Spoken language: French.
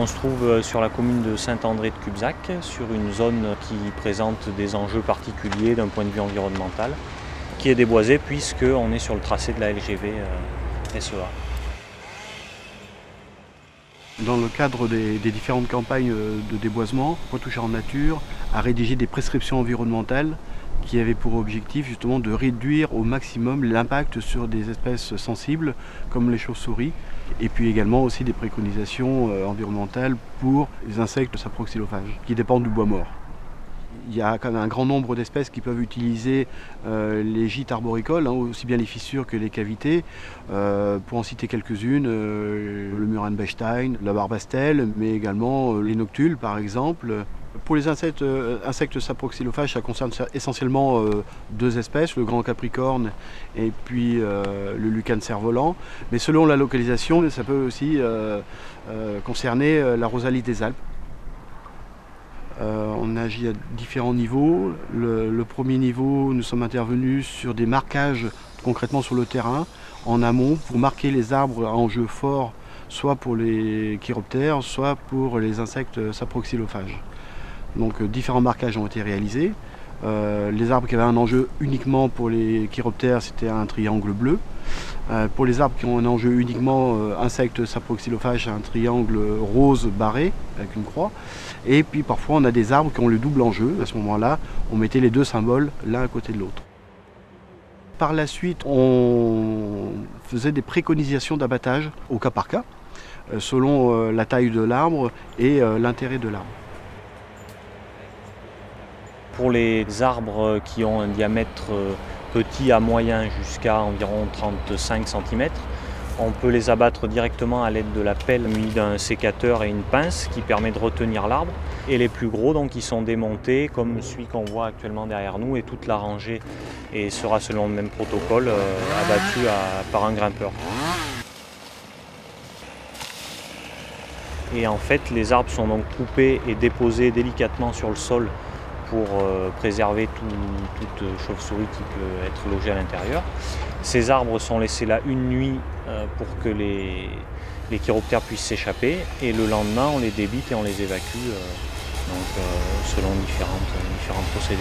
On se trouve sur la commune de Saint-André de Cubzac, sur une zone qui présente des enjeux particuliers d'un point de vue environnemental, qui est déboisée puisqu'on est sur le tracé de la LGV SEA. Dans le cadre des différentes campagnes de déboisement, Poitou-Charentes Nature a rédigé des prescriptions environnementales qui avaient pour objectif justement de réduire au maximum l'impact sur des espèces sensibles comme les chauves-souris, et puis également aussi des préconisations environnementales pour les insectes saproxylophages qui dépendent du bois mort. Il y a quand même un grand nombre d'espèces qui peuvent utiliser les gîtes arboricoles, aussi bien les fissures que les cavités. Pour en citer quelques-unes, le Murenbechstein, la barbastelle, mais également les noctules par exemple. Pour les insectes saproxylophages, ça concerne essentiellement deux espèces, le grand capricorne et puis le lucane cerf-volant. Mais selon la localisation, ça peut aussi concerner la rosalie des Alpes. On agit à différents niveaux. Le premier niveau, nous sommes intervenus sur des marquages concrètement sur le terrain, en amont, pour marquer les arbres à enjeu fort, soit pour les chiroptères, soit pour les insectes saproxylophages. Donc différents marquages ont été réalisés. Les arbres qui avaient un enjeu uniquement pour les chiroptères, c'était un triangle bleu. Pour les arbres qui ont un enjeu uniquement insectes saproxylophages, un triangle rose barré avec une croix. Et puis parfois on a des arbres qui ont le double enjeu. À ce moment-là, on mettait les deux symboles l'un à côté de l'autre. Par la suite, on faisait des préconisations d'abattage au cas par cas, selon la taille de l'arbre et l'intérêt de l'arbre. Pour les arbres qui ont un diamètre petit à moyen jusqu'à environ 35 cm, on peut les abattre directement à l'aide de la pelle munie d'un sécateur et une pince qui permet de retenir l'arbre. Et les plus gros, donc, ils sont démontés comme celui qu'on voit actuellement derrière nous, et toute la rangée sera selon le même protocole abattue par un grimpeur. Et en fait, les arbres sont donc coupés et déposés délicatement sur le sol pour préserver toute chauve-souris qui peut être logée à l'intérieur. Ces arbres sont laissés là une nuit pour que les chiroptères puissent s'échapper, et le lendemain on les débite et on les évacue selon différents procédés.